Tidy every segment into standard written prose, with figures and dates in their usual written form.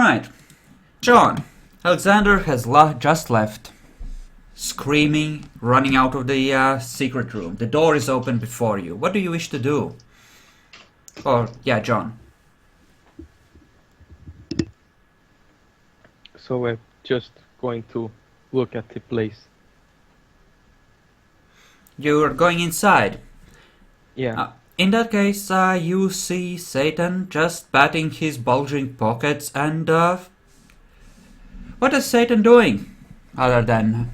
Alright. John, Alexander has just left. Screaming, running out of the secret room. The door is open before you. What do you wish to do? Or, yeah, John. So we're just going to look at the place. You're going inside. Yeah. In that case, you see Satan just patting his bulging pockets and, what is Satan doing? Other than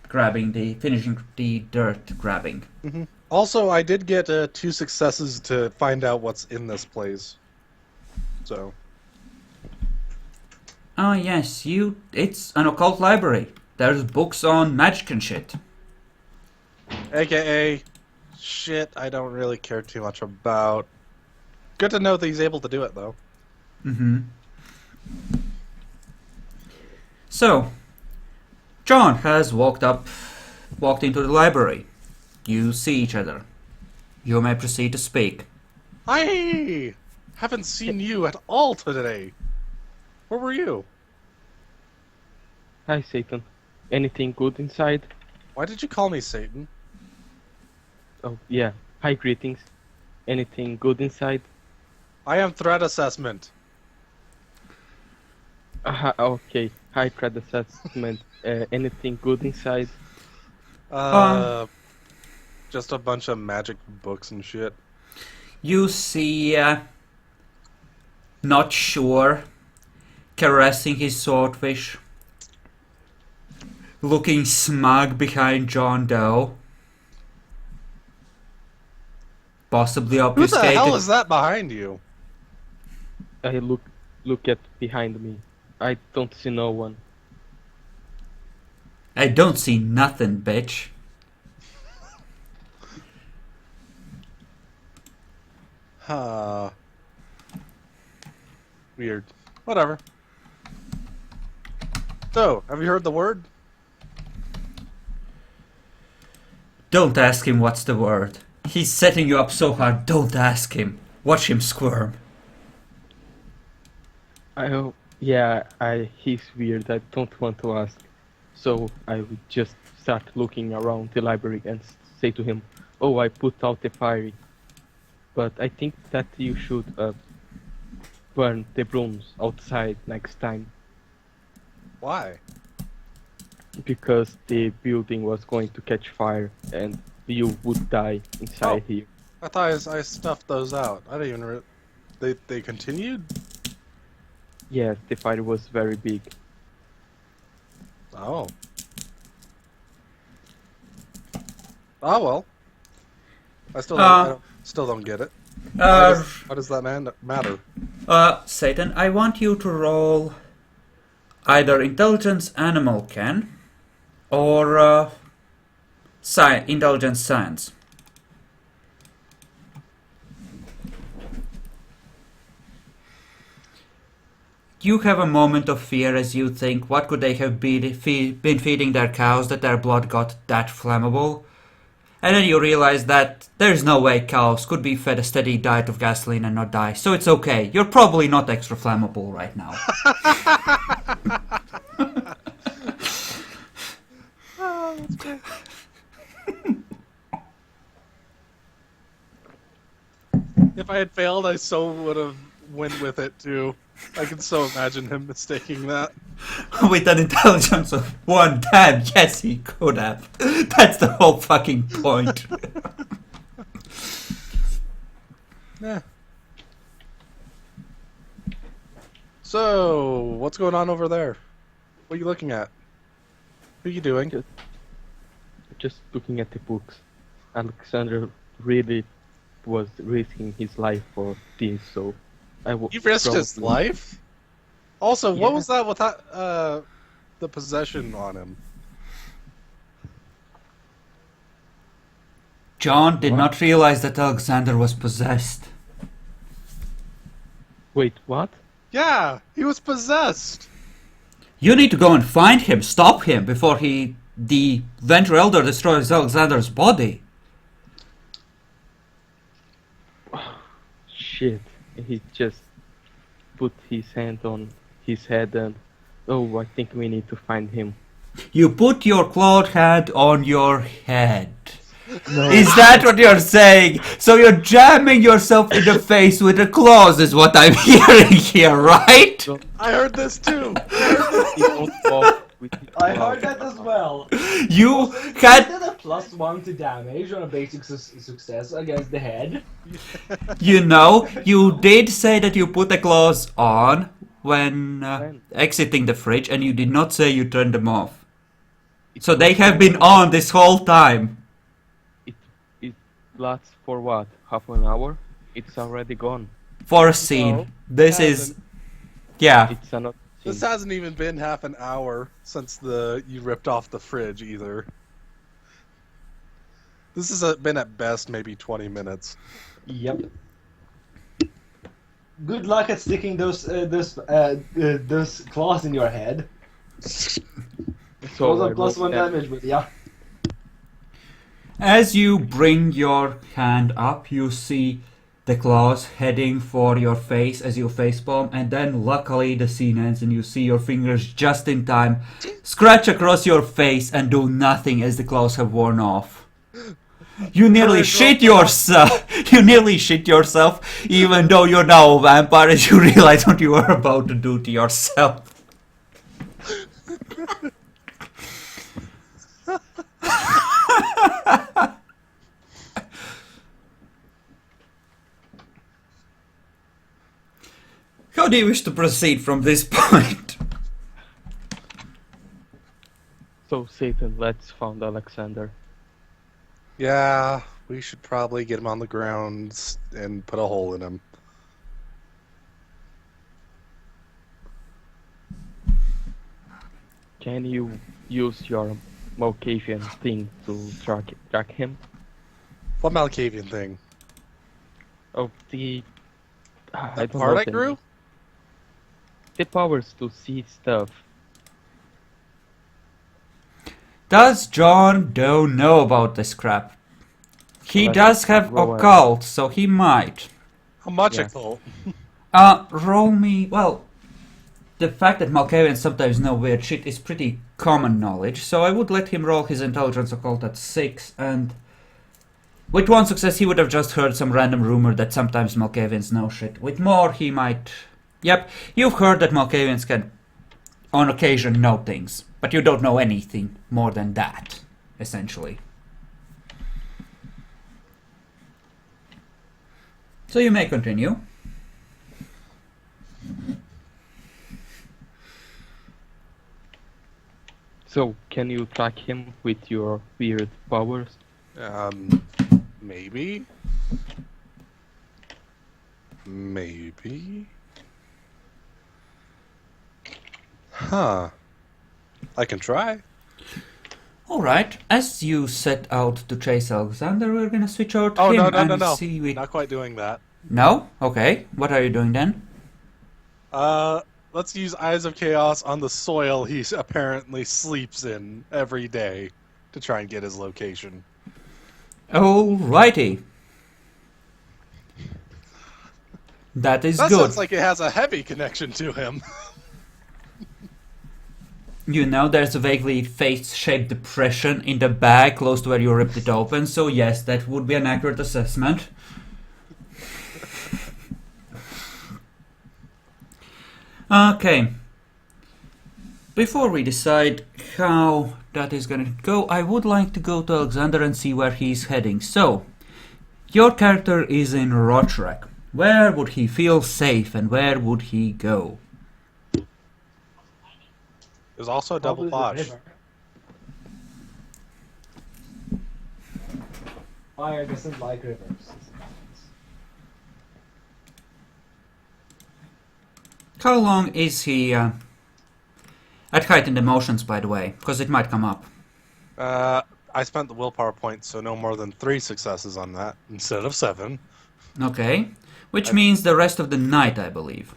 finishing the dirt grabbing. Mm-hmm. Also, I did get 2 successes to find out what's in this place. So. Oh yes, it's an occult library. There's books on magic and shit. AKA, shit I don't really care too much about. Good to know that he's able to do it, though. Mm-hmm. So, John has walked into the library. You see each other. You may proceed to speak. I haven't seen you at all today. Where were you? Hi, Satan. Anything good inside? Why did you call me Satan? Oh, yeah. Hi, greetings. Anything good inside? I am threat assessment. Okay. Hi, threat assessment. Anything good inside? Just a bunch of magic books and shit. You see, not sure, caressing his swordfish, looking smug behind John Doe, possibly Who obfuscated. the hell is that behind you? I look at behind me. I don't see no one. I don't see nothing, bitch. Weird. Whatever. So, have you heard the word? Don't ask him what's the word. He's setting you up so hard, don't ask him. Watch him squirm. He's weird. I don't want to ask. So I would just start looking around the library and say to him, "Oh, I put out the fire. But I think that you should burn the brooms outside next time." Why? Because the building was going to catch fire and you would die inside here. I thought I stuffed those out. I didn't even they continued? Yes, the fire was very big. Oh. Oh well. I still don't get it. Why does that matter? Satan, I want you to roll either intelligence animal can or intelligence science. You have a moment of fear as you think, what could they have been feeding their cows that their blood got that flammable? And then you realize that there's no way cows could be fed a steady diet of gasoline and not die. So it's okay. You're probably not extra flammable right now. Oh, that's great. If I had failed, I so would have went with it too. I can so imagine him mistaking that. With an intelligence of 1, damn, yes he could have. That's the whole fucking point. Yeah. So, what's going on over there? What are you looking at? What are you doing? Just looking at the books. Alexander really was risking his life for this, so He risked his life? Also, what was that with that, the possession on him? John did not realize that Alexander was possessed. Wait, what? Yeah, he was possessed. You need to go and find him, stop him, before the Venture Elder destroys Alexander's body. Shit. He just put his hand on his head and... Oh, I think we need to find him. You put your clawed hand on your head. No. Is that what you're saying? So you're jamming yourself in the face with the claws is what I'm hearing here, right? I heard this too! I heard that as well. You You had... did a +1 to damage on a basic success against the head. You know, you did say that you put the claws on when exiting the fridge, and you did not say you turned them off. So they have been on this whole time. It lasts for what? Half an hour? It's already gone. For a scene. No, This it is... hasn't. Yeah. It's another This scene. hasn't even been half an hour since you ripped off the fridge either. This has been at best maybe 20 minutes. Yep. Good luck at sticking those claws in your head. So Those I are +1 rolled that. damage, but yeah. As you bring your hand up, you see the claws heading for your face as you facepalm, and then luckily the scene ends and you see your fingers just in time scratch across your face and do nothing as the claws have worn off. You nearly shit yourself. You nearly shit yourself, even though you're now a vampire, as you realize what you are about to do to yourself. How do you wish to proceed from this point? So Satan, let's find Alexander. Yeah, we should probably get him on the ground and put a hole in him. Can you use your Malkavian thing to track him? What Malkavian thing? Oh, the... I That don't part know I the grew? name. The powers to see stuff. Does John Doe know about this crap? He Let's does have roll it. occult, so he might. How much Yeah. occult? Roll me... Well, the fact that Malkavians sometimes know weird shit is pretty common knowledge, so I would let him roll his intelligence occult at 6, and... With 1 success, he would have just heard some random rumor that sometimes Malkavians know shit. With more, he might... Yep, you've heard that Malkavians can, on occasion, know things, but you don't know anything more than that, essentially. So you may continue. So, can you track him with your weird powers? Maybe? Maybe? Huh. I can try. Alright, as you set out to chase Alexander, we're gonna switch out Oh, him no, and see... Not quite doing that. No? Okay, what are you doing then? Let's use Eyes of Chaos on the soil he apparently sleeps in every day to try and get his location. Alrighty. That is That good. sounds like it has a heavy connection to him. You know, there's a vaguely face-shaped depression in the bag close to where you ripped it open, so yes, that would be an accurate assessment. Okay. Before we decide how that is gonna go, I would like to go to Alexander and see where he's heading. So, your character is in Rotrek. Where would he feel safe and where would he go? There's also a double Probably the posh. river. Fire doesn't like rivers. How long is he at heightened emotions, by the way? Because it might come up. I spent the willpower point, so no more than 3 successes on that instead of 7. Okay. Which means the rest of the night, I believe.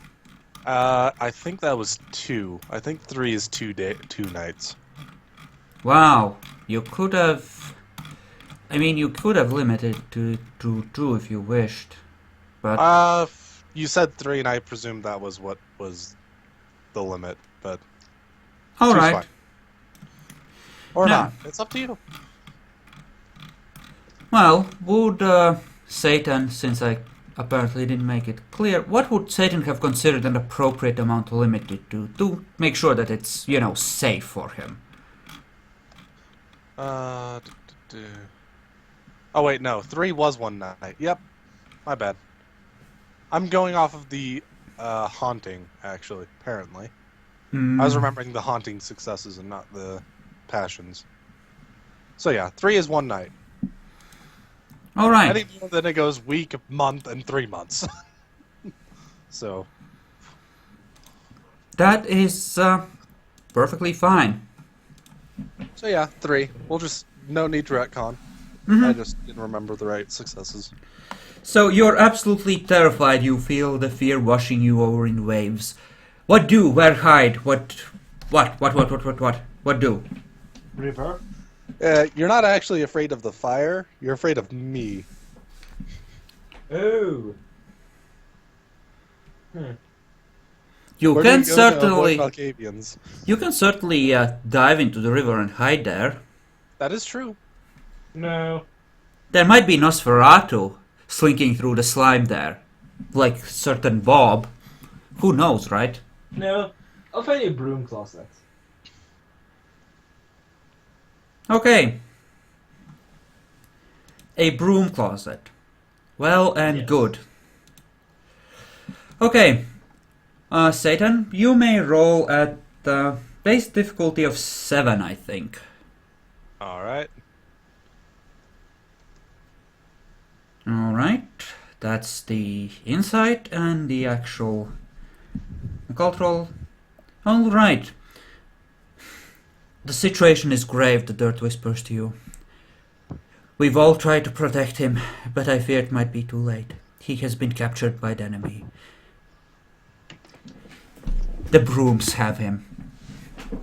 I think that was 2. I think 3 is 2 nights. Wow. You could have... I mean, you could have limited to 2 if you wished. But... You said 3, and I presumed that was what was the limit, but All two's right. fine. Or Now- not. It's up to you. Well, would Satan, since I apparently didn't make it clear, what would Satan have considered an appropriate amount to limit it to make sure that it's, safe for him? Oh wait, no. 3 was one night. Yep. My bad. I'm going off of the haunting, actually, apparently. I was remembering the haunting successes and not the passions. So yeah, 3 is one night. All right. Any more than it goes week, month, and 3 months. So. That is perfectly fine. So yeah, 3. We'll just no need to retcon. Mhm. I just didn't remember the right successes. So you're absolutely terrified. You feel the fear washing you over in waves. What do? Where hide? What do? River. You're not actually afraid of the fire. You're afraid of me. Oh. You Where can do you go to avoid certainly Malkavians? dive into the river and hide there. That is true. No. There might be Nosferatu slinking through the slime there, like certain Bob. Who knows, right? No. I'll find you a broom closet. Okay. A broom closet. Well and Yes. good. Okay. Satan, you may roll at base difficulty of 7, I think. Alright. Alright. That's the insight and the actual occult roll. Alright. The situation is grave, the dirt whispers to you. We've all tried to protect him, but I fear it might be too late. He has been captured by the enemy. The brooms have him.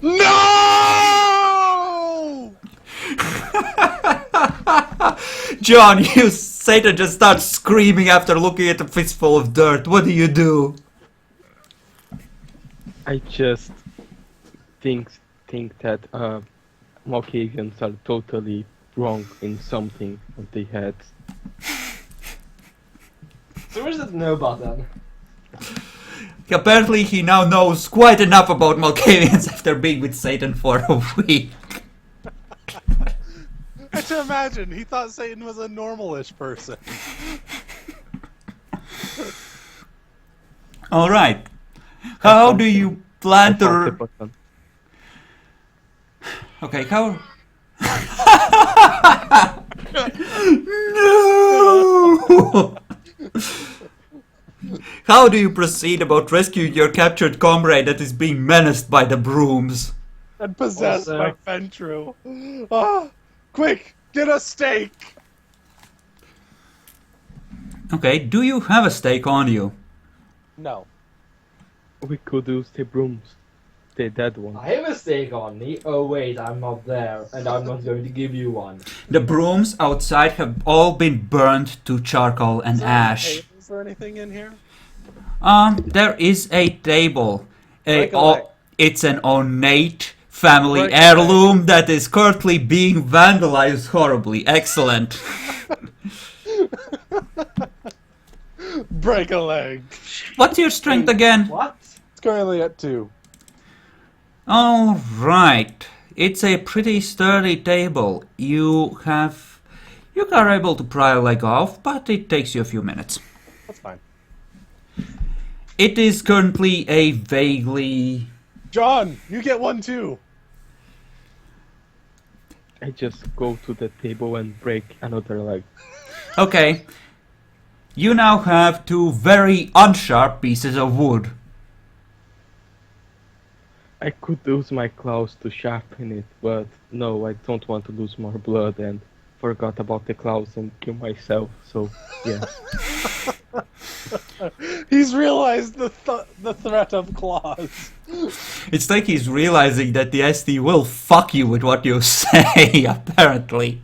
No! John, Satan just starts screaming after looking at a fistful of dirt. What do you do? I just think that Malkavians are totally wrong in something that they had. So where's the no button? Apparently he now knows quite enough about Malkavians after being with Satan for a week. I can imagine. He thought Satan was a normalish person. Alright. How do you plan I found the to... button. Okay, how... No! How do you proceed about rescuing your captured comrade that is being menaced by the brooms? And possessed Also- by Fentru. Ah! Quick! Get a steak! Okay, do you have a stake on you? No. We could use the brooms. The dead one. I have a steak on me. Oh wait, I'm not there, and I'm not going to give you one. The brooms outside have all been burned to charcoal and ash. Hey, is there anything in here? There is a table. Break a leg. It's an ornate family Break a heirloom that is currently being vandalized horribly. Excellent. Break a leg. What's your strength again? What? It's currently at 2. All right. It's a pretty sturdy table. You are able to pry a leg off, but it takes you a few minutes. That's fine. It is currently a vaguely... John, you get one too. I just go to the table and break another leg. Okay. You now have 2 very unsharp pieces of wood. I could use my claws to sharpen it, but no, I don't want to lose more blood and forgot about the claws and kill myself, so yeah. He's realized the threat of claws. It's like he's realizing that the SD will fuck you with what you say, apparently.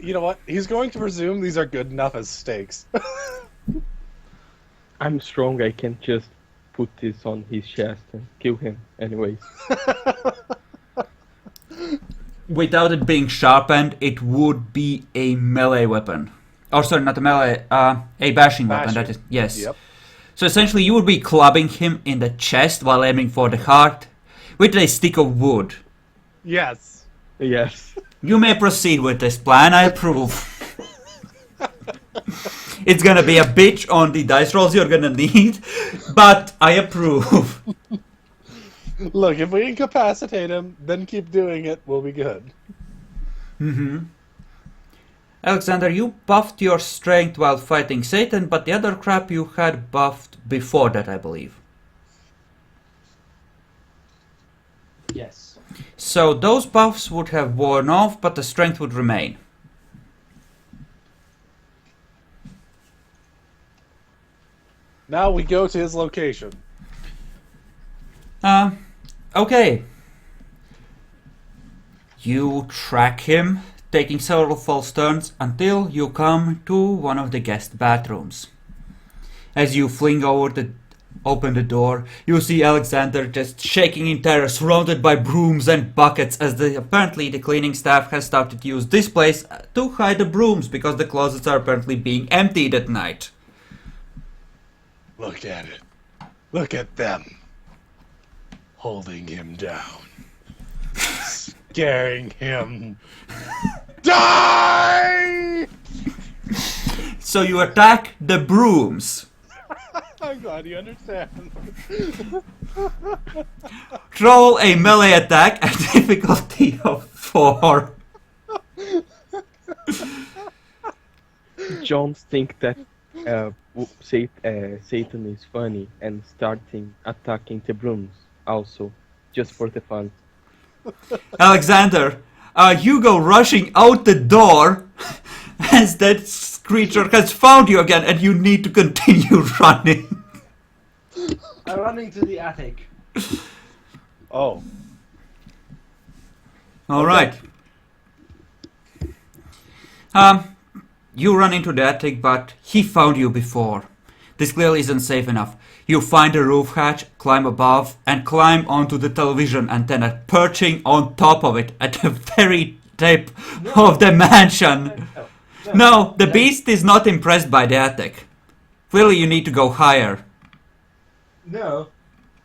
You know what? He's going to presume these are good enough as steaks. I'm strong. I can just put this on his chest and kill him. Anyways, Without it being sharpened, it would be a melee weapon. Or sorry, not a melee, a bashing weapon. That is, yes. Yep. So essentially, you would be clubbing him in the chest while aiming for the heart with a stick of wood. Yes. yes. You may proceed with this plan. I approve. It's gonna be a bitch on the dice rolls you're gonna need, but I approve. Look, if we incapacitate him, then keep doing it, we'll be good. Alexander, you buffed your strength while fighting Satan, but the other crap you had buffed before that, I believe. Yes. So those buffs would have worn off, but the strength would remain. Now we go to his location. Okay. You track him, taking several false turns until you come to one of the guest bathrooms. As you open the door, you see Alexander just shaking in terror, surrounded by brooms and buckets, as apparently the cleaning staff has started to use this place to hide the brooms because the closets are apparently being emptied at night. Look at it. Look at them. Holding him down. Scaring him. Die! So you attack the brooms. I'm glad you understand. Roll a melee attack at difficulty of 4. Jones think that Satan is funny and starting attacking the brooms also, just for the fun. Alexander, you go rushing out the door as that creature has found you again, and you need to continue running. I'm running to the attic. Oh. All right. You run into the attic, but he found you before. This clearly isn't safe enough. You find a roof hatch, climb above, and climb onto the television antenna, perching on top of it at the very tip of the mansion. No, the beast is not impressed by the attic. Clearly you need to go higher. No,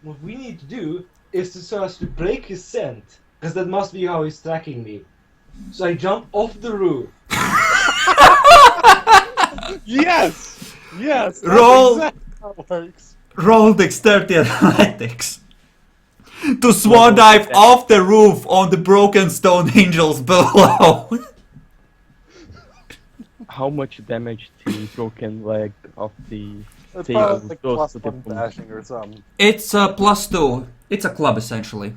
what we need to do is to so as to break his scent, because that must be how he's tracking me. So I jump off the roof. Yes! Yes! That's Roll. exactly how it works. Roll dexterity athletics. To swan dive off the roof on the broken stone angels below. How much damage to the broken leg of the It's table probably like goes plus to the one boom? dashing or something. It's a +2. It's a club, essentially.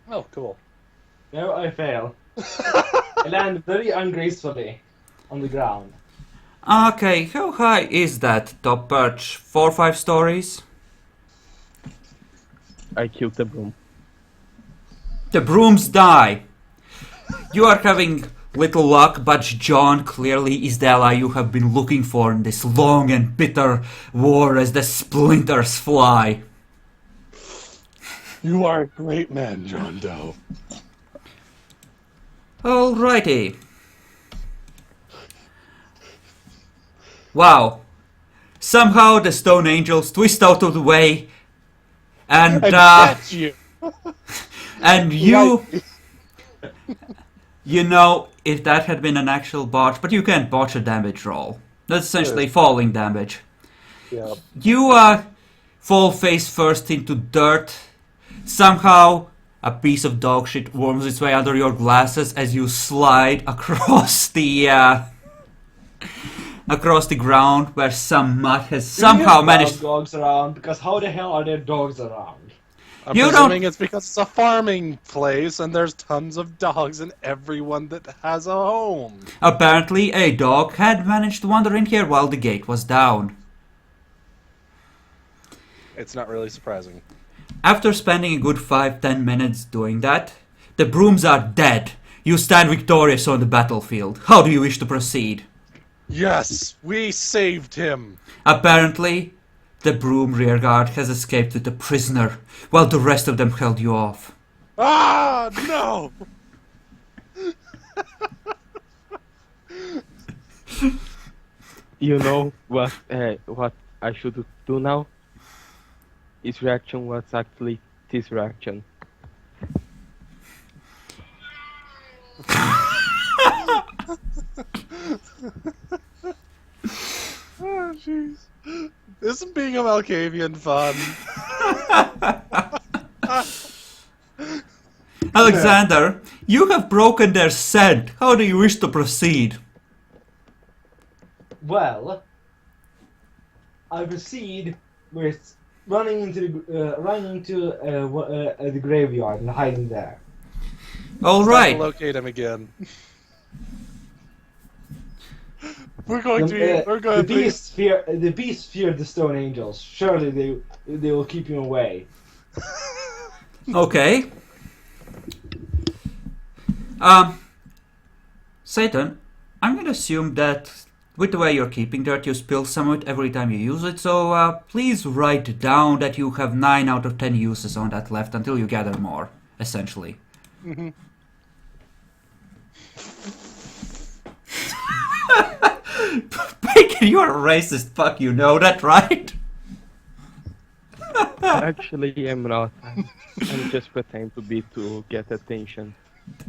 Oh, cool. No, I fail. I land very ungracefully on the ground. Okay, how high is that top perch? 4 or 5 stories? I killed the broom. The brooms die. You are having little luck, but John clearly is the ally you have been looking for in this long and bitter war as the splinters fly. You are a great man, John Doe. Alrighty. Wow. Somehow the stone angels twist out of the way and catch you. and you you know, if that had been an actual botch, but you can't botch a damage roll. That's essentially falling damage. Yeah. You fall face first into dirt. Somehow a piece of dog shit worms its way under your glasses as you slide across the ground where some mud has somehow managed. Dogs around, because how the hell are there dogs around? I'm You presuming don't- it's because it's a farming place and there's tons of dogs and everyone that has a home. Apparently, a dog had managed to wander in here while the gate was down. It's not really surprising. After spending a good 5-10 minutes doing that, the brooms are dead. You stand victorious on the battlefield. How do you wish to proceed? Yes, we saved him. Apparently, the broom rearguard has escaped with the prisoner, while the rest of them held you off. Ah, no! You know what I should do now? His reaction was actually this reaction. Oh, jeez. Isn't being a Malkavian fun? Alexander, you have broken their scent. How do you wish to proceed? Well, I proceed with running into the graveyard and hiding there. All Time right. to locate him again. We're going The beasts fear the stone angels. Surely they will keep you away. Okay. Satan, I'm going to assume that with the way you're keeping dirt, you spill some of it every time you use it, so please write down that you have 9 out of 10 uses on that left until you gather more, essentially. Mm-hmm. Bacon, you're a racist fuck, you know that, right? Actually, I'm not. I'm just pretending to be to get attention.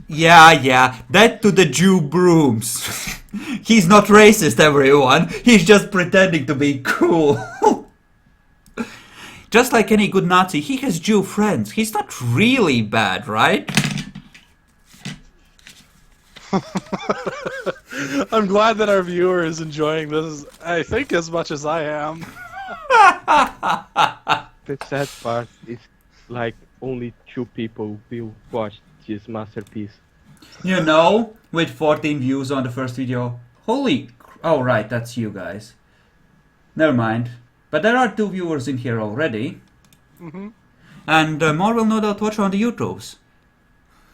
Yeah, that to the Jew brooms. He's not racist, everyone. He's just pretending to be cool. Just like any good Nazi, he has Jew friends. He's not really bad, right? I'm glad that our viewer is enjoying this, I think, as much as I am. The sad part is like only 2 people will watch this masterpiece. You know, with 14 views on the first video. Oh right, that's you guys. Never mind. But there are 2 viewers in here already. Mm-hmm. And more will no doubt watch on the YouTubes.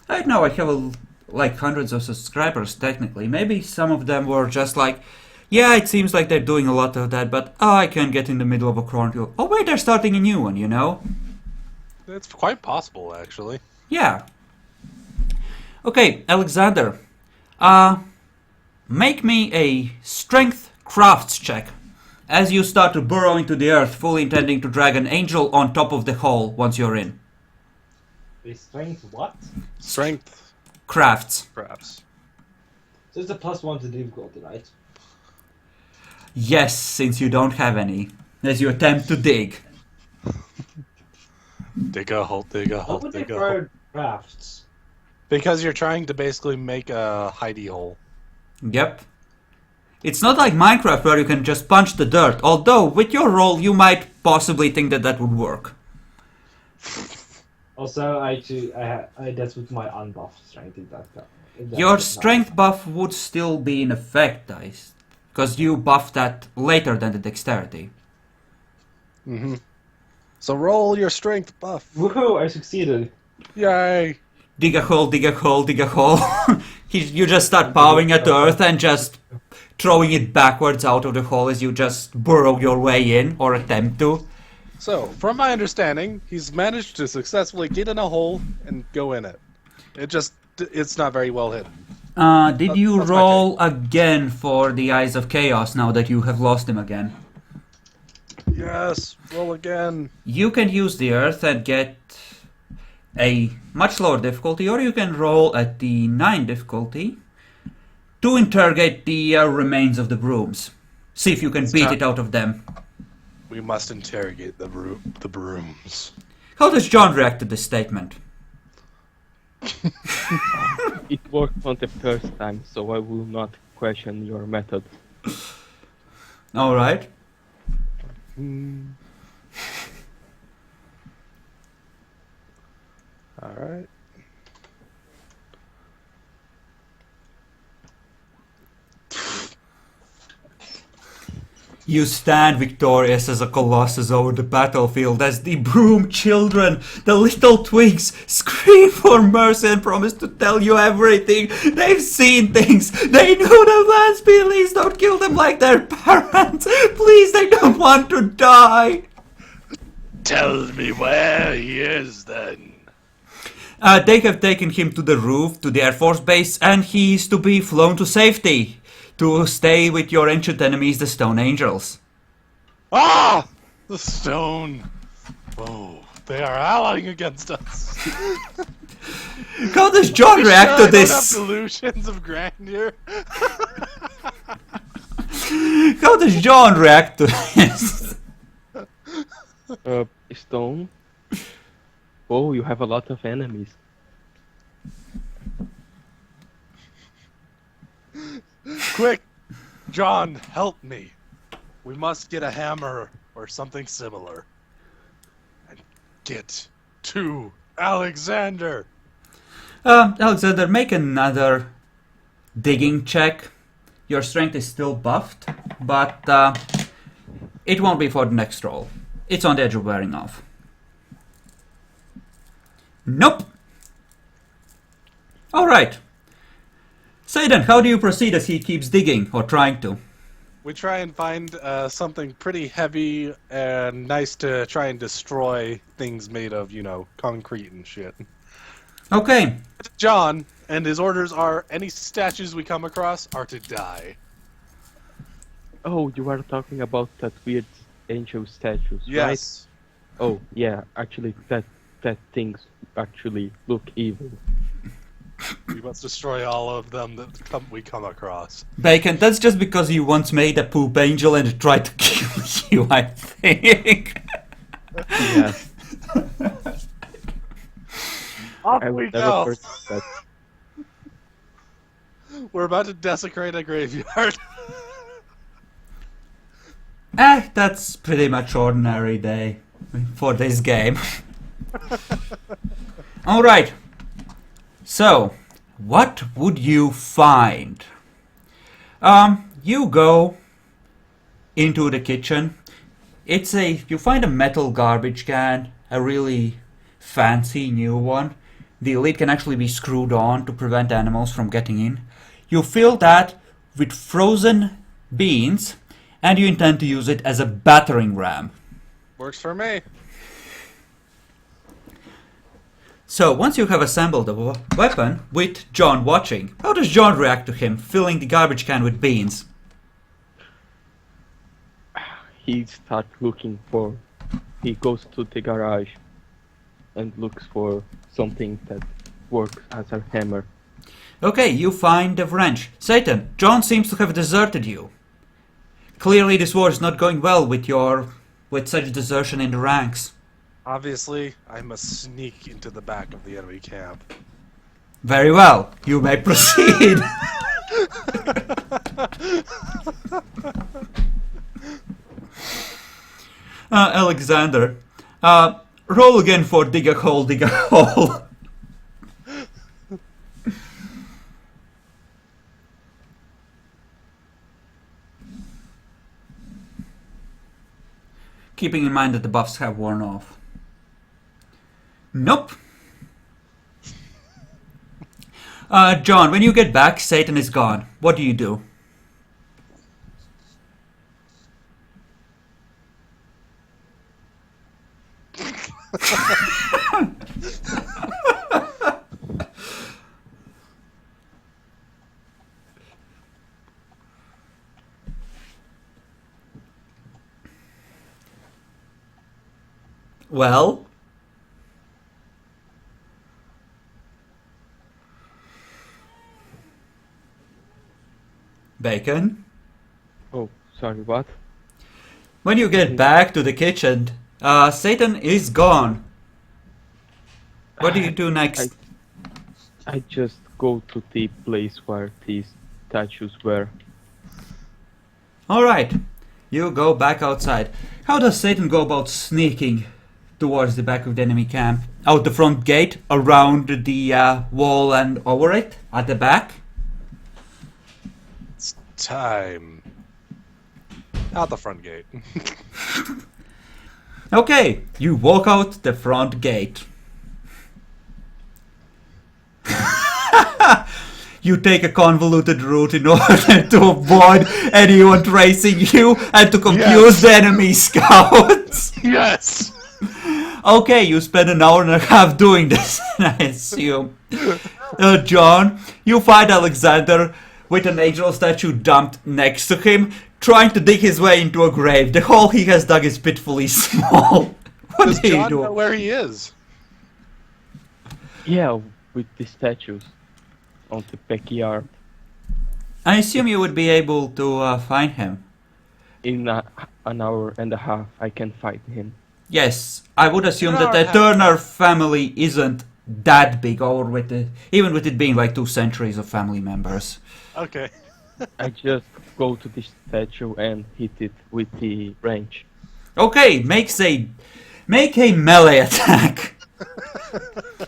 Right now I have like hundreds of subscribers technically. Maybe some of them were just like, yeah, it seems like they're doing a lot of that, but I can't get in the middle of a chronicle. Oh wait, they're starting a new one, you know? It's quite possible, actually. Yeah. Okay, Alexander. Make me a strength crafts check as you start to burrow into the earth, fully intending to drag an angel on top of the hole once you're in. The strength what? Strength, Crafts. perhaps. So it's a +1 to difficulty, right? Yes, since you don't have any, as you attempt to dig. Dig a hole, dig a hole, What would dig they a hole. prefer crafts? Because you're trying to basically make a hidey hole. Yep. It's not like Minecraft where you can just punch the dirt, although with your roll you might possibly think that that would work. Also, that's with my unbuffed strength. Your strength buff would still be in effect, Dice, because you buffed that later than the dexterity. Mm-hmm. So roll your strength buff. Woohoo! I succeeded. Yay! Dig a hole, dig a hole, dig a hole. You just start powering at the earth and just throwing it backwards out of the hole as you just burrow your way in, or attempt to. So, from my understanding, he's managed to successfully get in a hole and go in it. It's not very well hidden. Did you that's my roll again for the Eyes of Chaos now that you have lost him again? Yes, roll again. You can use the earth and get a much lower difficulty, or you can roll at the 9 difficulty to interrogate the remains of the brooms. See if you can beat it out of them. We must interrogate the brooms. How does John react to this statement? It worked on the first time, so I will not question your method. Alright. Alright. You stand victorious as a colossus over the battlefield as the broom children, the little twigs, scream for mercy and promise to tell you everything. They've seen things. They know the plans. Please don't kill them like their parents. Please, they don't want to die. tell me where he is then? They have taken him to the roof, to the Air Force Base, and he is to be flown to safety, to stay with your ancient enemies, the Stone Angels. Ah! The stone. Oh, they are allying against us. How does John react to this? I don't have delusions of grandeur. How does John react to this? Stone. Oh, you have a lot of enemies. Quick, John, help me. We must get a hammer or something similar. And get to Alexander. Alexander, make another digging check. Your strength is still buffed, but it won't be for the next roll. It's on the edge of wearing off. Nope. Alright. Satan, how do you proceed as he keeps digging, or trying to? We try and find something pretty heavy and nice to try and destroy things made of, concrete and shit. Okay. John, and his orders are any statues we come across are to die. Oh, you are talking about that weird angel statues, Yes. right? Oh, yeah, actually, that things actually look evil. We must destroy all of them that we come across. Bacon, that's just because you once made a poop angel and it tried to kill you, I think. Yeah. Off I we would never go. purchase that. We're about to desecrate a graveyard. That's pretty much ordinary day for this game. Alright. So, what would you find? You go into the kitchen. You find a metal garbage can, a really fancy new one. The lid can actually be screwed on to prevent animals from getting in. You fill that with frozen beans, and you intend to use it as a battering ram. Works for me. So, once you have assembled a weapon, with John watching, how does John react to him filling the garbage can with beans? He goes to the garage and looks for something that works as a hammer. Okay, you find a wrench. Satan, John seems to have deserted you. Clearly this war is not going well with such desertion in the ranks. Obviously, I must sneak into the back of the enemy camp. Very well, you may proceed. Alexander, roll again for dig a hole, dig a hole. Keeping in mind that the buffs have worn off. Nope. John, when you get back, Satan is gone. What do you do? Well? Bacon? Oh, sorry, what? When you get back to the kitchen, Satan is gone. What do you do next? I just go to the place where these statues were. Alright, you go back outside. How does Satan go about sneaking towards the back of the enemy camp? Out the front gate, around the wall and over it, at the back? It's time. Out the front gate. Okay, you walk out the front gate. You take a convoluted route in order to avoid anyone tracing you and to confuse the enemy scouts. Yes! Okay, you spend an hour and a half doing this, I assume. John, you find Alexander with an angel statue dumped next to him, trying to dig his way into a grave. The hole he has dug is pitifully small. What Does do you John do? know where he is? Yeah, with the statues on the backyard. I assume you would be able to find him. In an hour and a half, I can find him. Yes, I would assume An that hour the and a half. Turner family isn't that big, or even with it being like 2 centuries of family members. Okay. I just go to the statue and hit it with the wrench. Okay, make a melee attack.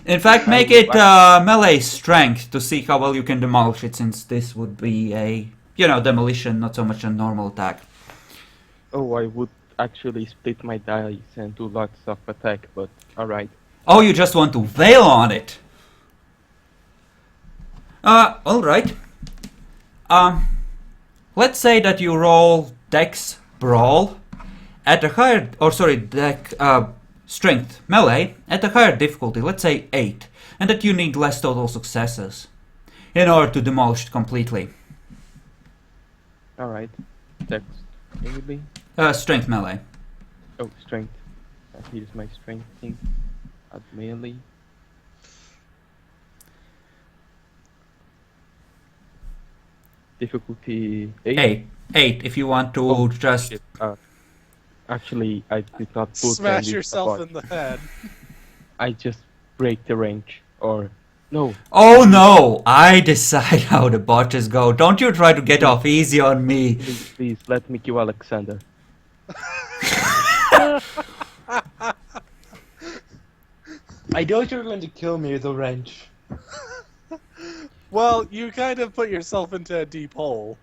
In fact, make it melee strength to see how well you can demolish it, since this would be a, demolition, not so much a normal attack. Oh, I would actually split my dice and do lots of attack, but alright. Oh, you just want to wail on it. Alright. Let's say that you roll Dex Brawl at a higher, Strength Melee at a higher difficulty, let's say 8, and that you need less total successes in order to demolish it completely. Alright. Dex, maybe? Strength Melee. Oh, strength. Here's my strength thing. Add melee. Difficulty 8? 8, if you want to Oh, just... shit. Actually, I did not put Smash any yourself support. in the head. I just break the wrench. Or, no. Oh no! I decide how the botches go. Don't you try to get off easy on me. Please, let me kill Alexander. I thought you were going to kill me with a wrench. Well, you kind of put yourself into a deep hole.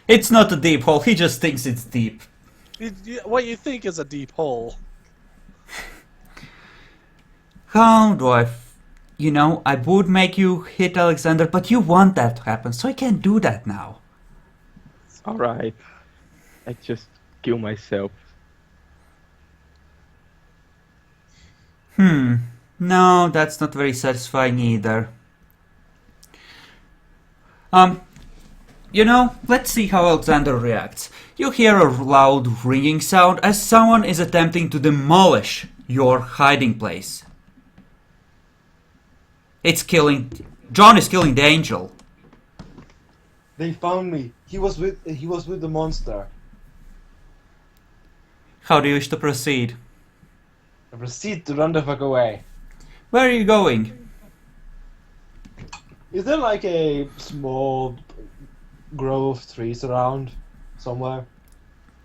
It's not a deep hole, he just thinks it's deep. What you think is a deep hole. How do I... I would make you hit Alexander, but you want that to happen, so I can't do that now. Alright. I just kill myself. No, that's not very satisfying either. Let's see how Alexander reacts. You hear a loud ringing sound as someone is attempting to demolish your hiding place. John is killing the angel. They found me. He was with the monster. How do you wish to proceed? I proceed to run the fuck away. Where are you going? Is there like a small grove of trees around somewhere?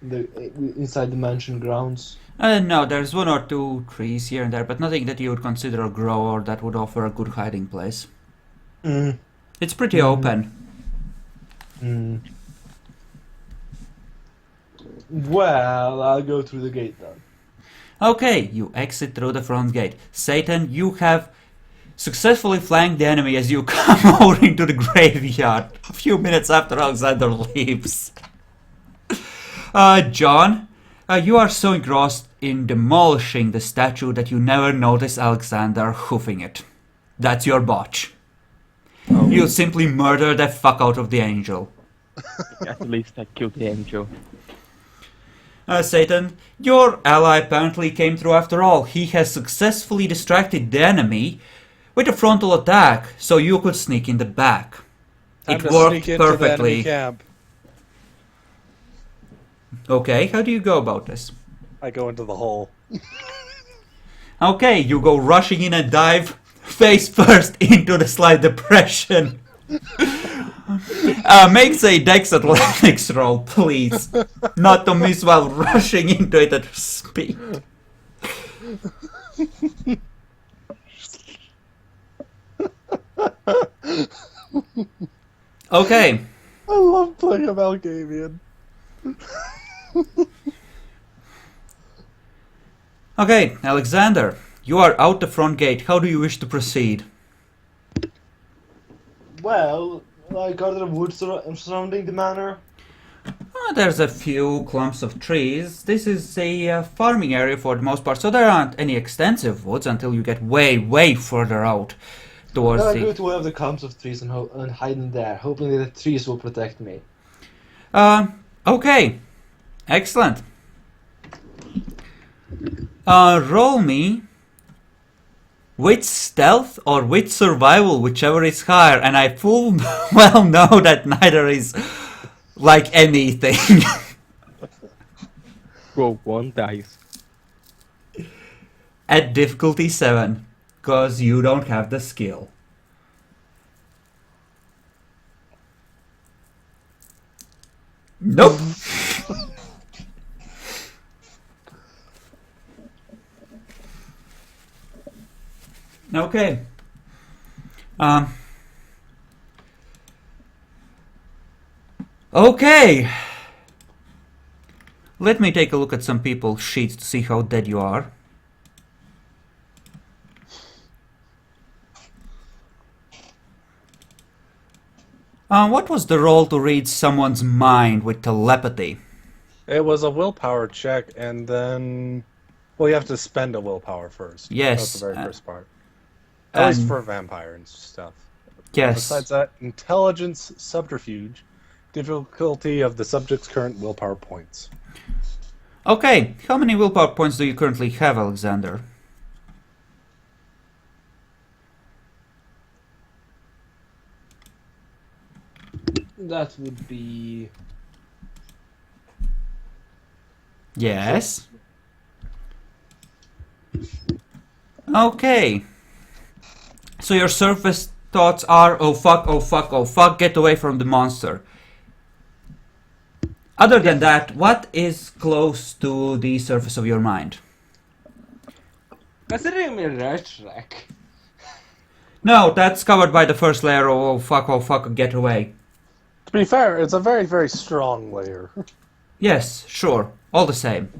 Inside the mansion grounds? No, there's 1 or 2 trees here and there, but nothing that you would consider a grove or that would offer a good hiding place. It's pretty open. Well, I'll go through the gate then. Okay, you exit through the front gate. Satan, you have successfully flanked the enemy as you come over into the graveyard a few minutes after Alexander leaves. John, you are so engrossed in demolishing the statue that you never notice Alexander hoofing it. That's your botch. Oh. You simply murder the fuck out of the angel. At least I killed the angel. Satan, your ally apparently came through after all. He has successfully distracted the enemy with a frontal attack, so you could sneak in the back. Time It to worked sneak into the enemy perfectly. camp. Okay, how do you go about this? I go into the hole. Okay, you go rushing in and dive face first into the slight depression. Make a Dex Athletics roll, please. Not to miss while rushing into it at speed. Okay. I love playing a Malkavian. Okay, Alexander, you are out the front gate. How do you wish to proceed? Well, like, are there woods surrounding the manor? There's a few clumps of trees. This is a farming area for the most part, so there aren't any extensive woods until you get way, way further out towards I the... go to one of the clumps of trees and hide in there, hoping that the trees will protect me. Okay. Excellent. Roll me with stealth or with survival, whichever is higher, and I full well know that neither is like anything. Roll 1 dice. At difficulty 7, because you don't have the skill. Nope. Okay. Okay. Let me take a look at some people's sheets to see how dead you are. What was the roll to read someone's mind with telepathy? It was a willpower check, and then... Well, you have to spend a willpower first. Yes, That's the very first part. At least for a vampire and stuff. Yes. Besides that, intelligence subterfuge. Difficulty of the subject's current willpower points. Okay, how many willpower points do you currently have, Alexander? That would be... Yes. Okay. So your surface thoughts are, oh fuck, oh fuck, oh fuck, get away from the monster. Other than that, what is close to the surface of your mind? Considering me right track. No, that's covered by the first layer of oh fuck, get away. To be fair, it's a very, very strong layer. Yes, sure, all the same.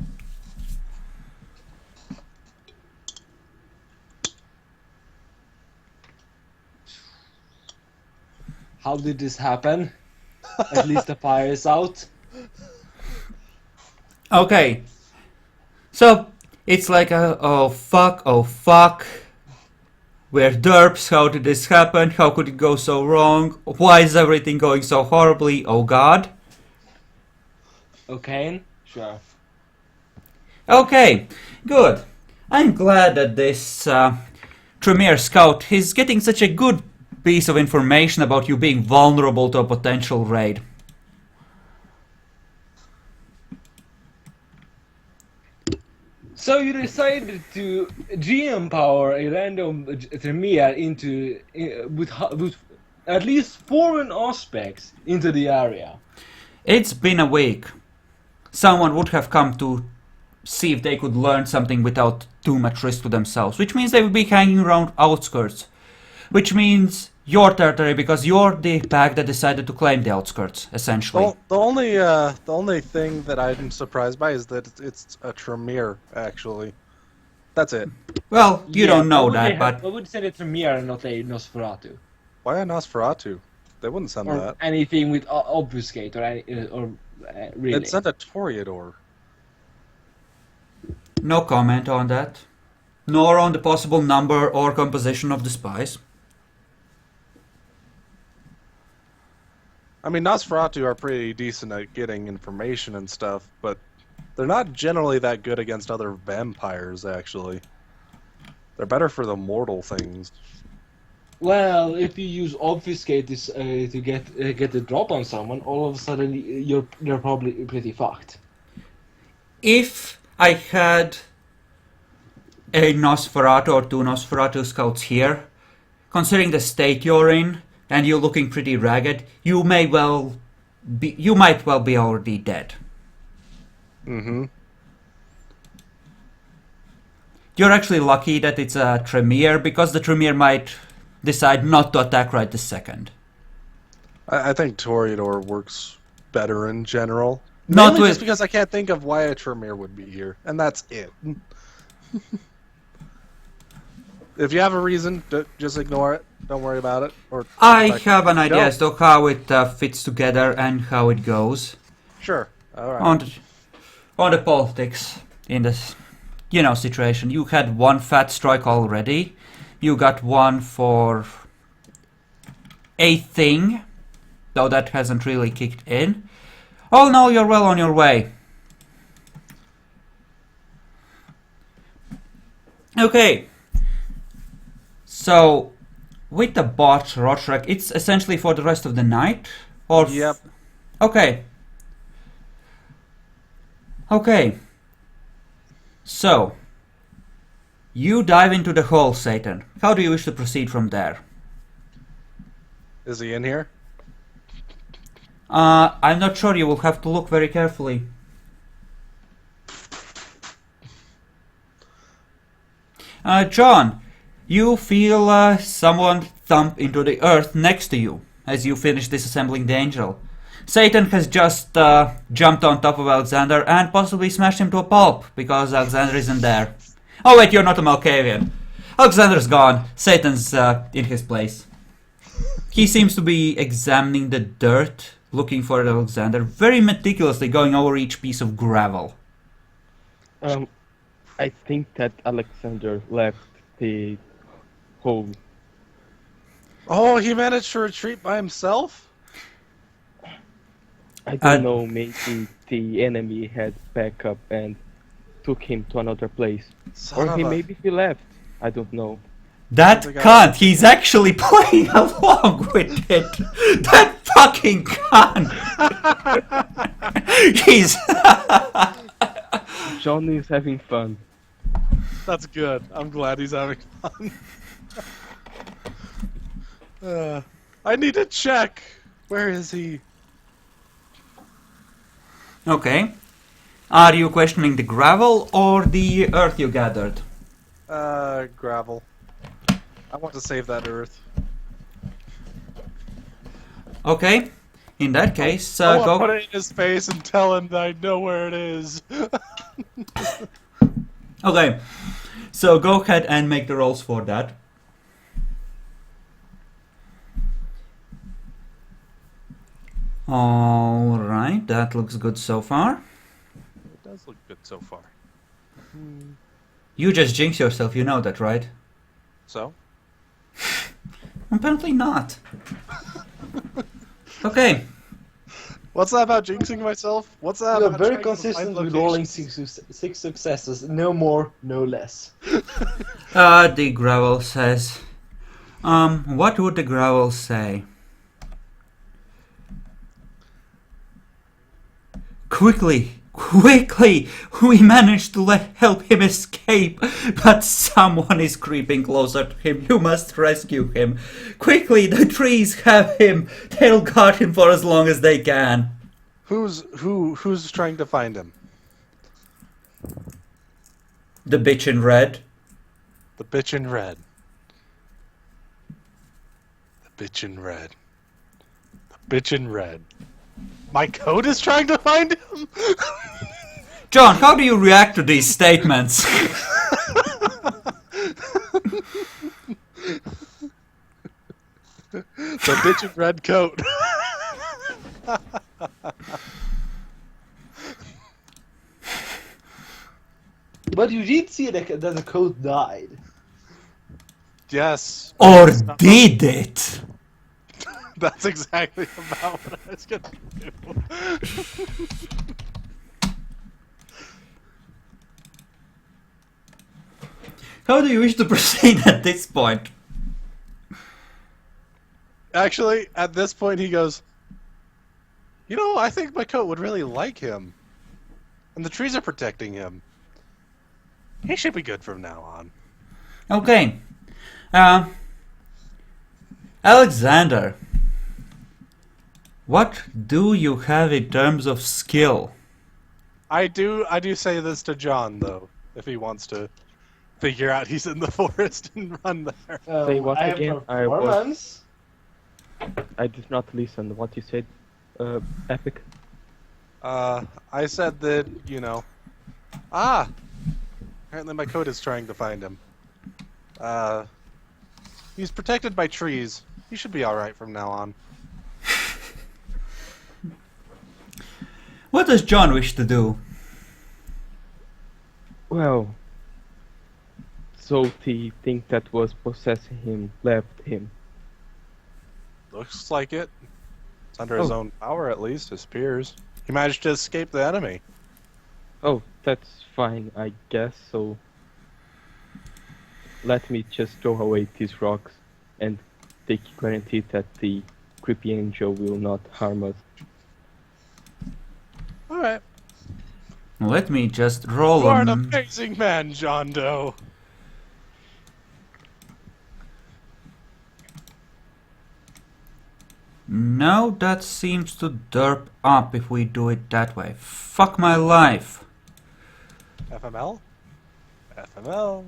How did this happen? At least the fire is out. Okay. So, it's like a, oh fuck. We're derps, how did this happen? How could it go so wrong? Why is everything going so horribly? Oh god. Okay, sure. Okay, good. I'm glad that this Tremere Scout is getting such a good piece of information about you being vulnerable to a potential raid. So you decided to GM power a random Tremere into with at least foreign aspects into the area. It's been a week. Someone would have come to see if they could learn something without too much risk to themselves, which means they would be hanging around outskirts, which means your territory because you're the pack that decided to claim the outskirts, essentially. Well, the only thing that I'm surprised by is that it's a Tremere, actually. That's it. Well, you don't know that, I but would say a Tremere and not a Nosferatu. Why a Nosferatu? They wouldn't send Or that. anything with obfuscate or really. It sent a Toreador. no comment on that. Nor on the possible number or composition of the spies. I mean, Nosferatu are pretty decent at getting information and stuff, but they're not generally that good against other vampires, actually. They're better for the mortal things. Well, if you use obfuscate this, to get the drop on someone, all of a sudden you're probably pretty fucked. If I had a Nosferatu or two Nosferatu scouts here, considering the state you're in, and you're looking pretty ragged, you might well be already dead. Mm-hmm. You're actually lucky that it's a Tremere, because the Tremere might decide not to attack right this second. I think Toreador works better in general. Not Mainly with- just because I can't think of why a Tremere would be here, and that's it. If you have a reason, just ignore it. Don't worry about it. I have an idea No. as to how it fits together and how it goes. Sure. All right. On the politics in this, situation. You had one fat strike already. You got one for a thing, though that hasn't really kicked in. Oh no, you're well on your way. Okay. So, with the bot, Rotrek, it's essentially for the rest of the night? Or Yep. Okay. Okay. So, you dive into the hole, Satan. How do you wish to proceed from there? Is he in here? I'm not sure. You will have to look very carefully. John, you feel someone thump into the earth next to you as you finish disassembling the angel. Satan has just jumped on top of Alexander and possibly smashed him to a pulp because Alexander isn't there. Oh wait, you're not a Malkavian. Alexander's gone. Satan's in his place. He seems to be examining the dirt, looking for Alexander, very meticulously going over each piece of gravel. I think that Alexander left the hole. Oh, he managed to retreat by himself? I don't know, maybe the enemy had backup and took him to another place. Son of a- Maybe he left. I don't know. That Sounds like cunt, he's actually playing along with it. That fucking cunt. He's... John is having fun. That's good. I'm glad he's having fun. I need to check. Where is he? Okay. Are you questioning the gravel or the earth you gathered? Gravel. I want to save that earth. Okay. In that case, I want to go... put it in his face and tell him that I know where it is. Okay. So go ahead and make the rolls for that. Alright, that looks good so far. It does look good so far. You just jinx yourself, you know that, right? So? Apparently not. Okay. What's that about jinxing myself? What's that You're about very trying to consistent find with rolling locations? six successes. No more, no less. The gravel says... what would the gravel say? Quickly! We managed to help him escape, but someone is creeping closer to him. You must rescue him. Quickly, the trees have him. They'll guard him for as long as they can. Who's trying to find him? The bitch in red. The bitch in red. The bitch in red. The bitch in red. My code is trying to find him? John, how do you react to these statements? The bitch in red coat. But you did see that the code died. Yes. Or did it? That's exactly about what I was gonna do. How do you wish to proceed at this point? Actually, at this point he goes, you know, I think my coat would really like him. And the trees are protecting him. He should be good from now on. Okay. Alexander, what do you have in terms of skill? I do say this to John though, if he wants to figure out he's in the forest and run there. Say what I again? have performance. I did not listen. What you said, Epic? I said that, you know. Ah! Apparently my code is trying to find him. He's protected by trees. He should be alright from now on. What does John wish to do? Well, so the thing that was possessing him left him. Looks like it. It's under his own power, at least, his peers. He managed to escape the enemy. Oh, that's fine, I guess. So let me just throw away these rocks and take guarantee that the creepy angel will not harm us. Alright. Let me just roll You are an on. amazing man, John Doe. No, that seems to derp up if we do it that way. Fuck my life. FML? FML.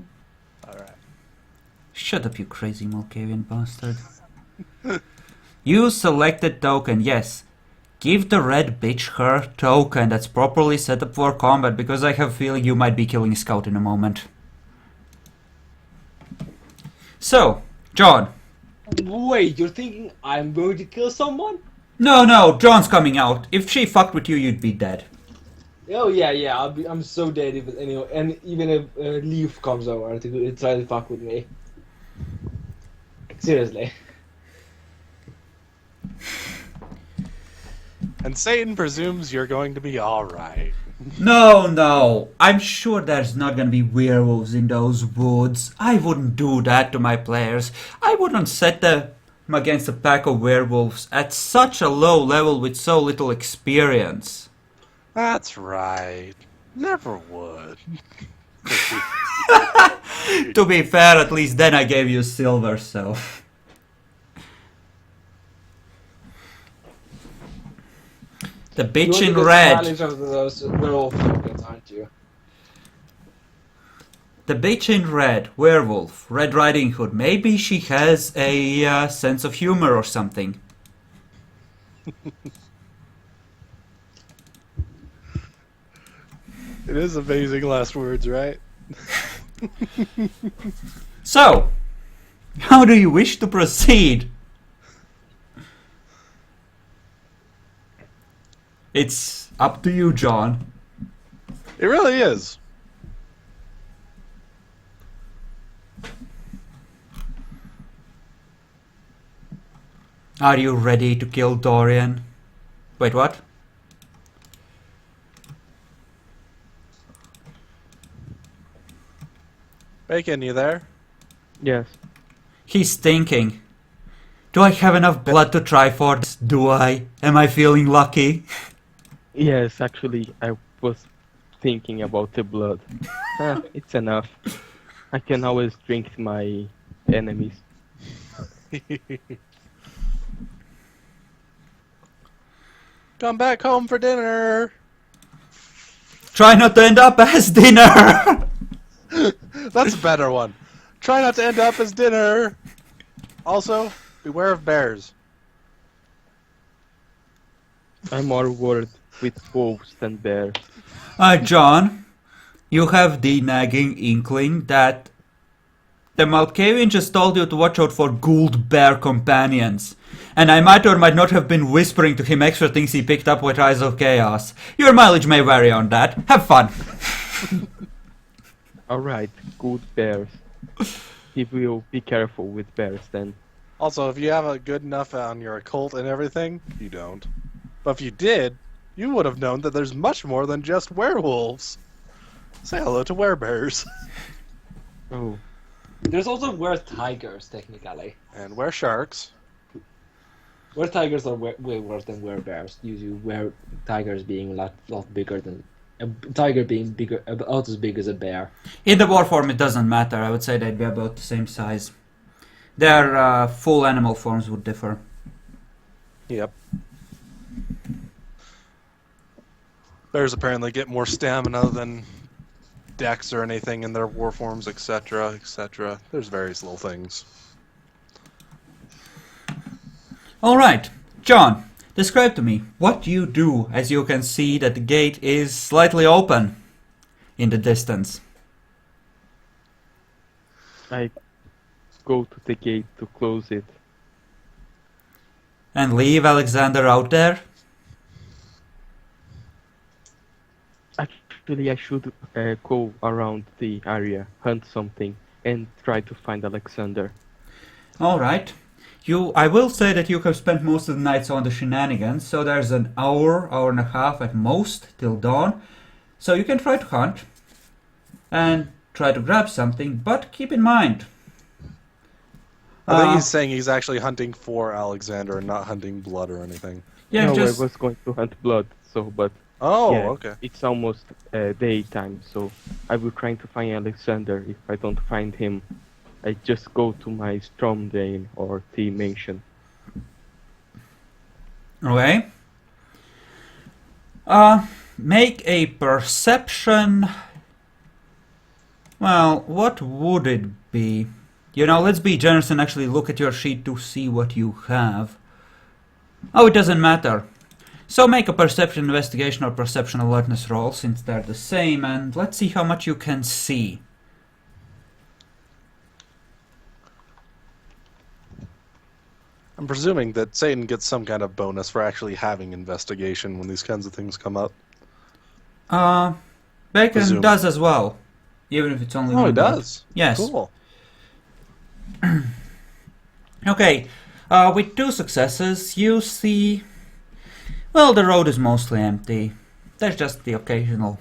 Alright. Shut up, you crazy Malkavian bastard. Use selected token, yes. Give the red bitch her token that's properly set up for combat, because I have a feeling you might be killing Scout in a moment. So, John. Wait, you're thinking I'm going to kill someone? No, John's coming out. If she fucked with you, you'd be dead. Oh yeah, I'm so dead if anyway, and even if Leaf comes over to try to fuck with me. Seriously. And Satan presumes you're going to be alright. No. I'm sure there's not gonna be werewolves in those woods. I wouldn't do that to my players. I wouldn't set them against a pack of werewolves at such a low level with so little experience. That's right. Never would. To be fair, at least then I gave you silver, so... The bitch in red. Those werewolf tokens, aren't you? The bitch in red, werewolf, Red Riding Hood. Maybe she has a sense of humor or something. It is amazing last words, right? So, how do you wish to proceed? It's up to you, John. It really is. Are you ready to kill Dorian? Wait, what? Bacon, you there? Yes. He's thinking. Do I have enough blood to try for this? Do I? Am I feeling lucky? Yes, actually, I was thinking about the blood. It's enough. I can always drink my enemies. Come back home for dinner. Try not to end up as dinner! That's a better one. Try not to end up as dinner. Also, beware of bears. I'm more worried with wolves than bears. John, you have the nagging inkling that the Malkavian just told you to watch out for Gould bear companions. And I might or might not have been whispering to him extra things he picked up with Rise of Chaos. Your mileage may vary on that. Have fun. Alright, good bears. He will be careful with bears then. Also, if you have a good enough on your occult and everything, you don't. But if you did, you would have known that there's much more than just werewolves. Say hello to werebears. Oh, There's also were-tigers, technically. And were-sharks. Were-tigers are way worse than were-bears. Usually were-tigers being a lot bigger than... A tiger being bigger, about as big as a bear. In the war form, it doesn't matter. I would say they'd be about the same size. Their full animal forms would differ. Yep. Bears apparently get more stamina than dex or anything in their war forms, etc., etc. There's various little things. Alright, John, describe to me what you do as you can see that the gate is slightly open in the distance. I go to the gate to close it. And leave Alexander out there? Actually, I should go around the area, hunt something, and try to find Alexander. Alright. I will say that you have spent most of the nights on the shenanigans, so there's an hour and a half at most till dawn. So you can try to hunt and try to grab something, but keep in mind. I think he's saying he's actually hunting for Alexander and not hunting blood or anything. Yeah, No, just I was going to hunt blood, but Oh, yeah, okay. it's almost daytime, so I will try to find Alexander. If I don't find him, I just go to my Stromdane or the mansion. okay. Make a perception. Well, what would it be? Let's be generous and actually look at your sheet to see what you have. Oh, it doesn't matter. So make a perception investigation or perception alertness roll, since they're the same, and let's see how much you can see. I'm presuming that Satan gets some kind of bonus for actually having investigation when these kinds of things come up. Bacon Presume. does as well, even if it's only Oh, one it dot. does? Yes. Cool. Okay, with 2 successes, you see... Well, the road is mostly empty. There's just the occasional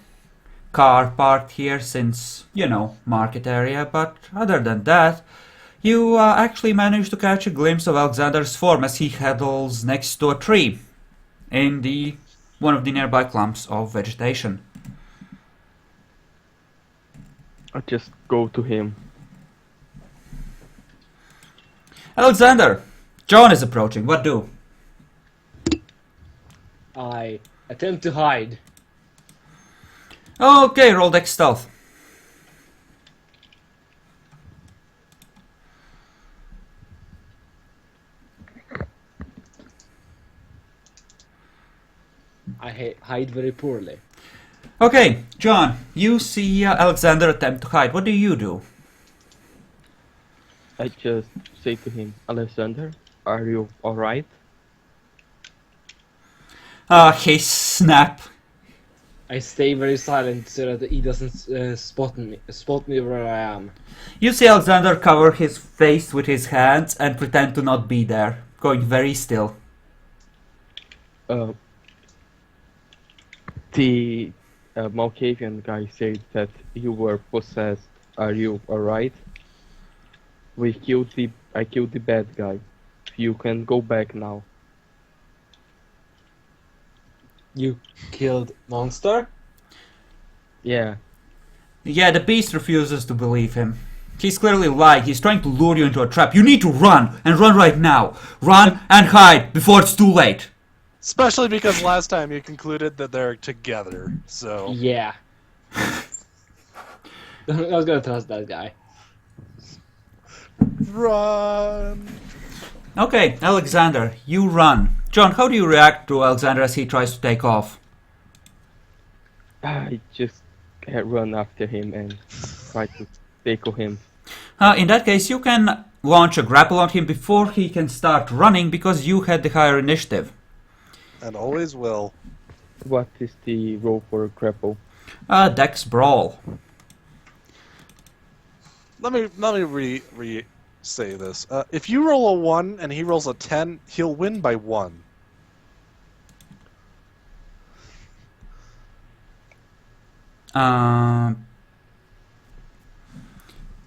car parked here since, market area, but other than that, you actually managed to catch a glimpse of Alexander's form as he huddles next to a tree in one of the nearby clumps of vegetation. I just go to him. Alexander! John is approaching, what do? I attempt to hide. Okay, roll dex stealth. I hide very poorly. Okay, John, you see Alexander attempt to hide. What do you do? I just say to him, Alexander, are you alright? He snap. I stay very silent so that he doesn't spot me where I am. You see Alexander cover his face with his hands and pretend to not be there, going very still. The Malkavian guy said that you were possessed. Are you alright? I killed the bad guy. You can go back now. You killed monster? Yeah. Yeah, the beast refuses to believe him. He's clearly lying. He's trying to lure you into a trap. You need to run, and run right now. Run and hide before it's too late. Especially because last time you concluded that they're together, so... Yeah. I was gonna trust that guy. Run! Okay, Alexander, you run. John, how do you react to Alexander as he tries to take off? I just run after him and try to tackle him. In that case, you can launch a grapple on him before he can start running because you had the higher initiative. And always will. What is the roll for a grapple? Dex Brawl. Let me re-say this. If you roll a 1 and he rolls a 10, he'll win by 1.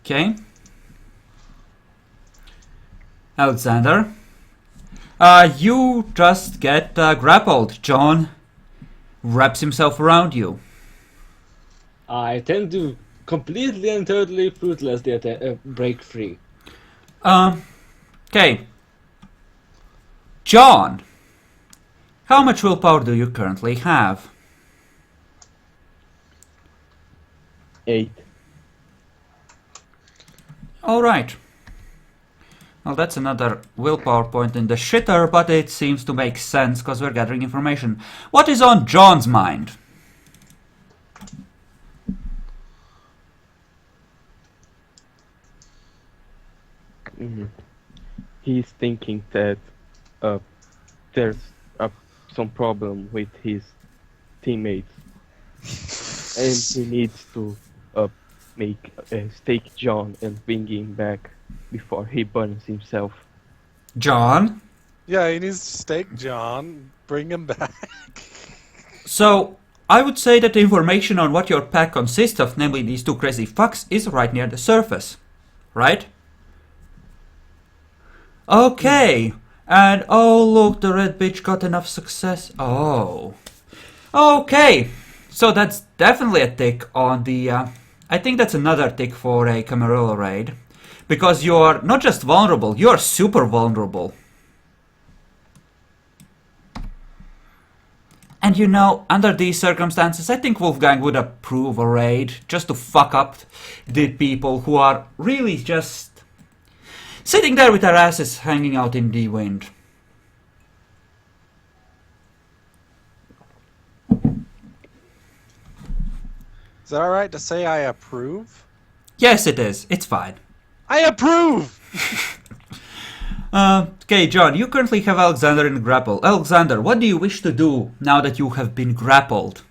Okay. Alexander. You just get grappled. John wraps himself around you. I tend to completely and totally fruitlessly break free. Okay. John, how much willpower do you currently have? 8. Alright. Well, that's another willpower point in the shitter, but it seems to make sense because we're gathering information. What is on John's mind? He's thinking that there's some problem with his teammates. and he needs to make stake John and bring him back before he burns himself. John? Yeah, he needs to stake John, bring him back. So, I would say that the information on what your pack consists of, namely these two crazy fucks, is right near the surface. Right? Okay. And oh look, the red bitch got enough success. Oh. Okay. So that's definitely a tick on the... I think that's another tick for a Camarilla raid. Because you're not just vulnerable, you're super vulnerable. And you know, under these circumstances, I think Wolfgang would approve a raid just to fuck up the people who are really just sitting there with their asses hanging out in the wind. Is that alright to say I approve? Yes, it is. It's fine. I approve! Okay, John, you currently have Alexander in grapple. Alexander, what do you wish to do now that you have been grappled?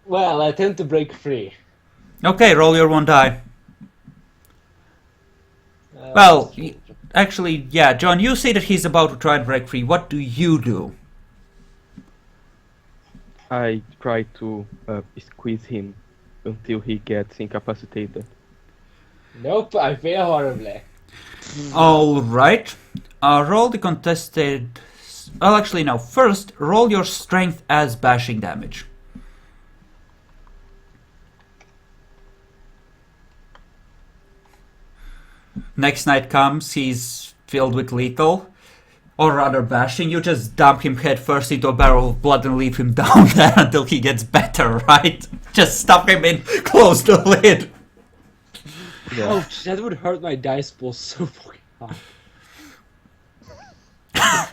Well, I tend to break free. Okay, roll your one die. Well, actually, yeah, John, you see that he's about to try and break free. What do you do? I try to squeeze him until he gets incapacitated. Nope, I fail horribly. Alright. Roll the contested... Well, actually, no. First, roll your strength as bashing damage. Next night comes, he's filled with lethal. Or rather bashing, you just dump him head first into a barrel of blood and leave him down there until he gets better, right? Just stuff him in, close the lid. Yeah. Ouch, that would hurt my dice pool so fucking hard.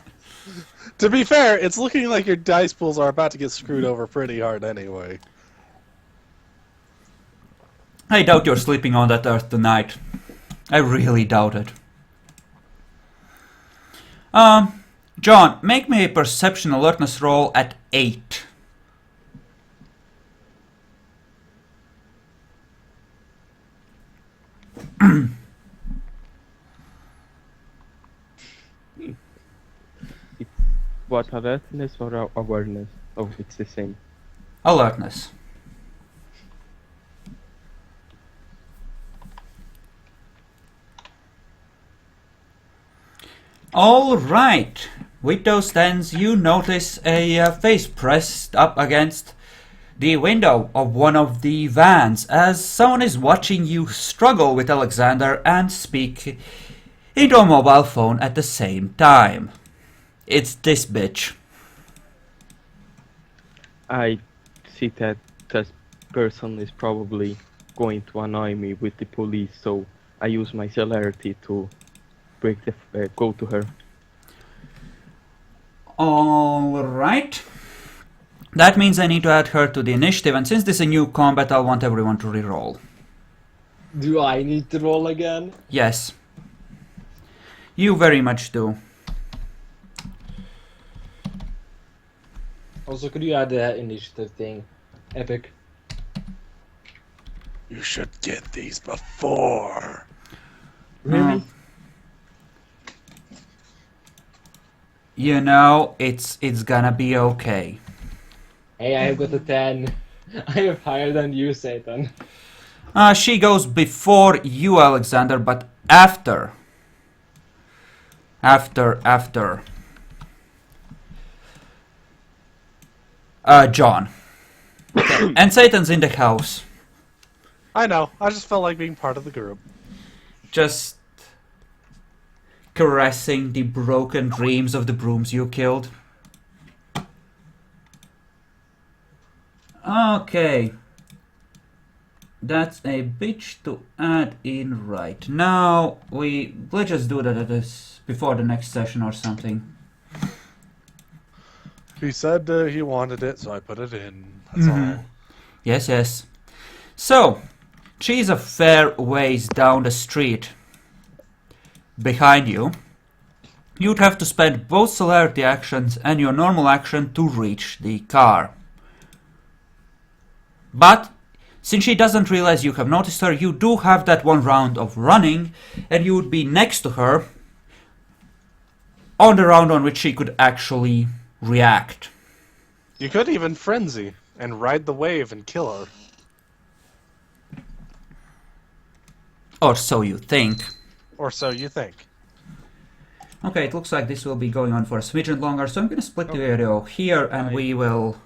To be fair, it's looking like your dice pools are about to get screwed over pretty hard anyway. I doubt you're sleeping on that earth tonight. I really doubt it. John, make me a perception alertness roll at 8. What, alertness or awareness? Oh, it's the same. Alertness. Alright. With those 10s, you notice a face pressed up against the window of one of the vans as someone is watching you struggle with Alexander and speak into a mobile phone at the same time. It's this bitch. I see that this person is probably going to annoy me with the police, so I use my celerity to go to her. Alright. That means I need to add her to the initiative, and since this is a new combat, I'll want everyone to reroll. Do I need to roll again? Yes. You very much do. Also, could you add the initiative thing? Epic. You should get these before. Really? You know, it's gonna be okay. Hey, I have got a 10. I have higher than you, Satan. She goes before you, Alexander, but after. John. And Satan's in the house. I know, I just felt like being part of the group. Just caressing the broken dreams of the brooms you killed. Okay. That's a bitch to add in right now. Let's just do that at this before the next session or something. He said he wanted it, so I put it in. That's all. Yes. So, she's a fair ways down the street behind you. you'd have to spend both celerity actions and your normal action to reach the car. But since she doesn't realize you have noticed her, you do have that one round of running, and you would be next to her on the round on which she could actually react. You could even frenzy and ride the wave and kill her. Or so you think. Or so you think. Okay, it looks like this will be going on for a smidgen longer, so I'm gonna split the video here and we will